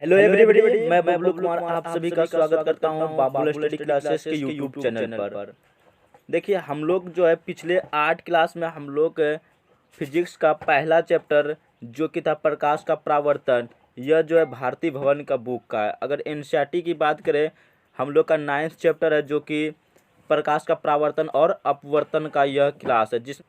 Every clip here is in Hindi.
हेलो एवरीबॉडी, मैं बबलू कुमार आप सभी का स्वागत करता हूं बाबुल स्टडी क्लासेस के यूट्यूब चैनल पर। देखिए, हम लोग जो है पिछले 8 क्लास में हम लोग फिजिक्स का पहला चैप्टर जो कि था प्रकाश का परावर्तन, यह जो है भारती भवन का बुक का है। अगर एनसीईआरटी की बात करें, हम लोग का 9th चैप्टर है जो कि प्रकाश का परावर्तन और अपवर्तन का यह क्लास है, जिस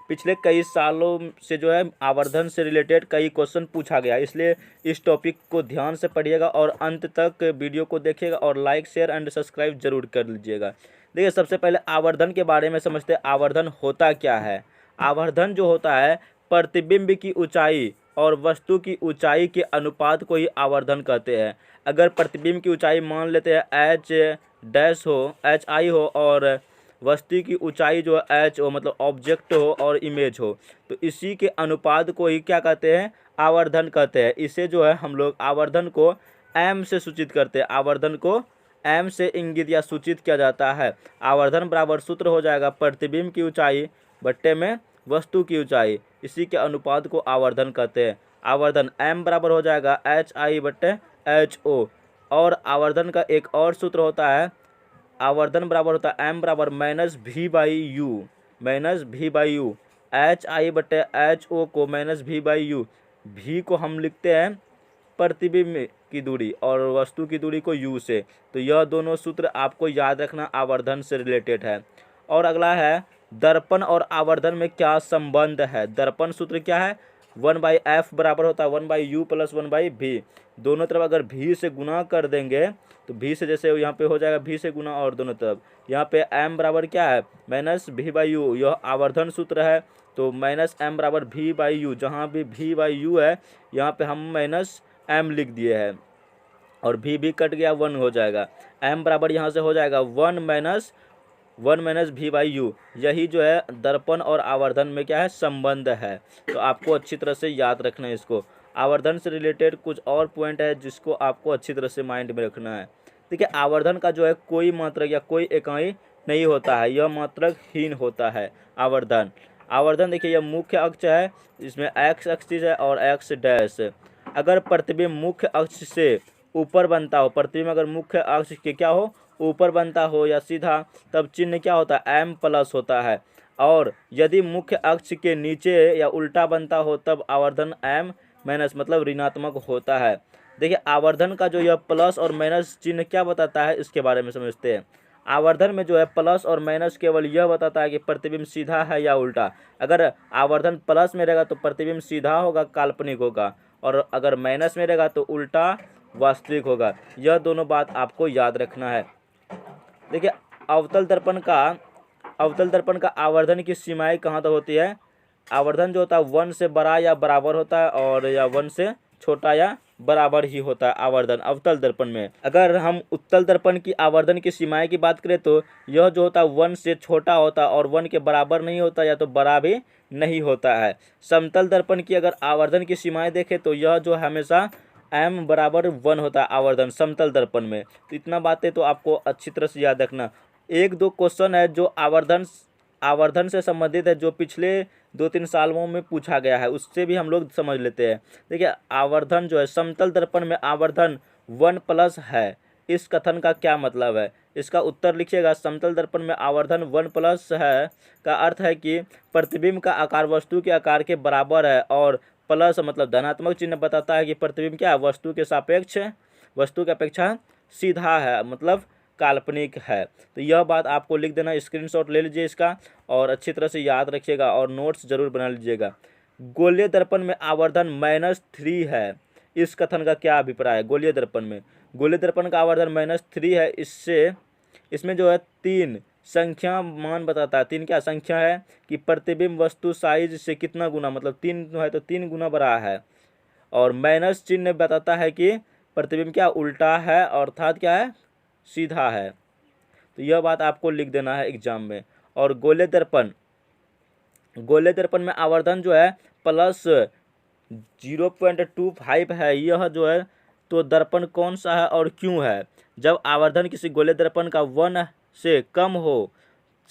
पिछले कई सालों से जो है आवर्धन से रिलेटेड कई क्वेश्चन पूछा गया। इसलिए इस टॉपिक को ध्यान से पढ़िएगा और अंत तक वीडियो को देखिएगा और लाइक शेयर एंड सब्सक्राइब जरूर कर लीजिएगा। देखिए, सबसे पहले आवर्धन के बारे में समझते हैं। आवर्धन होता क्या है? आवर्धन जो होता है, प्रतिबिंब की ऊंचाई और वस्तु की ऊंचाई के अनुपात को ही आवर्धन कहते हैं। अगर प्रतिबिंब की ऊंचाई मान लेते हैं एच डैश हो, एच आई हो, और वस्तु की ऊंचाई जो है एच हो, मतलब ऑब्जेक्ट हो और इमेज हो, तो इसी के अनुपात को ही क्या कहते हैं? आवर्धन कहते हैं। इसे जो है हम लोग आवर्धन को एम से सूचित करते हैं। आवर्धन को एम से इंगित या सूचित किया जाता है। आवर्धन बराबर सूत्र हो जाएगा प्रतिबिंब की ऊंचाई बट्टे में वस्तु की ऊंचाई, इसी के अनुपात को आवर्धन कहते हैं। आवर्धन एम बराबर हो जाएगा एच आई बट्टे एच ओ। और आवर्धन का एक और सूत्र होता है, आवर्धन बराबर होता है एम बराबर minus V by U, minus V by U. H I बटे एच ओ को minus V by U, V को हम लिखते हैं प्रतिबिंब की दूरी और वस्तु की दूरी को यू से। तो यह दोनों सूत्र आपको याद रखना आवर्धन से रिलेटेड है। और अगला है, दर्पण और आवर्धन में क्या संबंध है? दर्पण सूत्र क्या है? 1/f बराबर होता है 1/u प्लस 1/v। दोनों तरफ अगर v से गुना कर देंगे तो v से जैसे यहाँ पे हो जाएगा v से गुना, और दोनों तरफ यहाँ पे m बराबर क्या है? Minus v/u। यह आवर्धन सूत्र है, तो माइनस m बराबर v/u। जहाँ भी v/u है यहाँ पे हम माइनस m लिख दिए हैं और v भी कट गया, 1 हो जाएगा। m बराबर यहाँ से हो जाएगा 1 माइनस v/u। यही जो है दर्पण और आवर्धन में क्या है? संबंध है। तो आपको अच्छी तरह से याद रखना है इसको। आवर्धन से रिलेटेड कुछ और पॉइंट है जिसको आपको अच्छी तरह से माइंड में रखना है। देखिए, आवर्धन का जो है कोई मात्रक या कोई इकाई नहीं होता है, यह मात्रक हीन होता है आवर्धन। आवर्धन देखिए, यह मुख्य अक्ष है, इसमें एक्स एक्सिस है और एक्स डैश। अगर प्रतिबिंब मुख्य अक्ष से ऊपर बनता हो, प्रतिबिंब अगर मुख्य अक्ष के क्या हो? ऊपर बनता हो या सीधा, तब चिन्ह क्या होता है? एम प्लस होता है। और यदि मुख्य अक्ष के नीचे या उल्टा बनता हो तब आवर्धन एम माइनस मतलब ऋणात्मक होता है। देखिए, आवर्धन का जो यह प्लस और माइनस चिन्ह क्या बताता है, इसके बारे में समझते हैं। आवर्धन में जो है प्लस और माइनस केवल यह बताता है कि प्रतिबिंब सीधा है या उल्टा। अगर आवर्धन प्लस में रहेगा तो प्रतिबिंब सीधा होगा, काल्पनिक होगा, और अगर माइनस में रहेगा तो उल्टा वास्तविक होगा। यह दोनों बात आपको याद रखना है। देखिए, अवतल दर्पण का आवर्धन की सीमाएं कहाँ तक होती है? आवर्धन जो होता है 1 से बड़ा या बराबर होता है, और या 1 से छोटा या बराबर ही होता है आवर्धन अवतल दर्पण में। अगर हम उत्तल दर्पण की आवर्धन की सीमाएं की बात करें तो यह जो होता है 1 से छोटा होता है और 1 के बराबर नहीं होता या तो बड़ा भी नहीं होता है। समतल दर्पण की अगर आवर्धन की सीमाएं देखें तो यह जो हमेशा m बराबर 1 होता है आवर्धन समतल दर्पण में। तो इतना बातें तो आपको अच्छी तरह से याद रखना। एक दो क्वेश्चन है जो आवर्धन से संबंधित है, जो पिछले 2-3 सालों में पूछा गया है, उससे भी हम लोग समझ लेते हैं। देखिए, आवर्धन जो है समतल दर्पण में आवर्धन 1 प्लस है, इस कथन का क्या मतलब है? इसका उत्तर लिखिएगा। समतल दर्पण में आवर्धन 1 प्लस है का अर्थ है कि प्रतिबिंब का आकार वस्तु के आकार के बराबर है, और प्लस मतलब धनात्मक चिन्ह बताता है कि प्रतिबिंब क्या है? वस्तु के अपेक्षा सीधा है, मतलब काल्पनिक है। तो यह बात आपको लिख देना, स्क्रीनशॉट ले लीजिए इसका और अच्छी तरह से याद रखिएगा और नोट्स जरूर बना लीजिएगा। गोलीय दर्पण में आवर्धन -3 है, इस कथन का क्या अभिप्राय है? गोलीय दर्पण का आवर्धन -3 है। इसमें जो है 3 संख्या मान बताता है। 3 क्या संख्या है कि प्रतिबिंब वस्तु साइज से कितना गुना, मतलब 3 है तो 3 गुना बड़ा है। और माइनस चिन्ह बताता है कि प्रतिबिंब क्या उल्टा है, अर्थात क्या है? सीधा है। तो यह बात आपको लिख देना है एग्जाम में। और गोलीय दर्पण में आवर्धन जो है प्लस 0.25 है। यह जो है तो दर्पण कौन सा है और क्यों है? जब आवर्धन किसी गोलीय दर्पण का 1 से कम हो,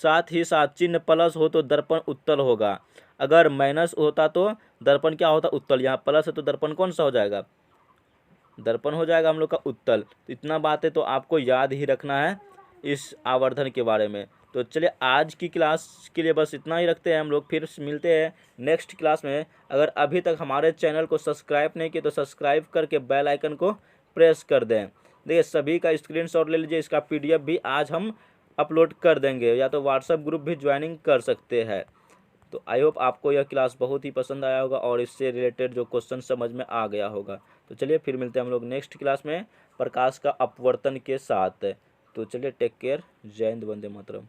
साथ ही साथ चिन्ह प्लस हो, तो दर्पण उत्तल होगा। अगर माइनस होता तो दर्पण क्या होता? उत्तल। यहाँ प्लस है तो दर्पण कौन सा हो जाएगा? दर्पण हो जाएगा हम लोग का उत्तल। तो इतना बात है तो आपको याद ही रखना है इस आवर्धन के बारे में। तो चलिए आज की क्लास के लिए बस इतना ही रखते हैं हम लोग, फिर मिलते हैं नेक्स्ट क्लास में। अगर अभी तक हमारे चैनल को सब्सक्राइब नहीं किए तो सब्सक्राइब करके बेल आइकन को प्रेस कर दें। देखिए सभी का स्क्रीनशॉट ले लीजिए, इसका PDF भी आज हम अपलोड कर देंगे, या तो व्हाट्सएप ग्रुप भी ज्वाइनिंग कर सकते हैं। तो आई होप आपको यह क्लास बहुत ही पसंद आया होगा और इससे रिलेटेड जो क्वेश्चन समझ में आ गया होगा। तो चलिए फिर मिलते हैं हम लोग नेक्स्ट क्लास में प्रकाश का अपवर्तन के साथ। तो चलिए टेक केयर, जय हिंद, वंदे मातरम।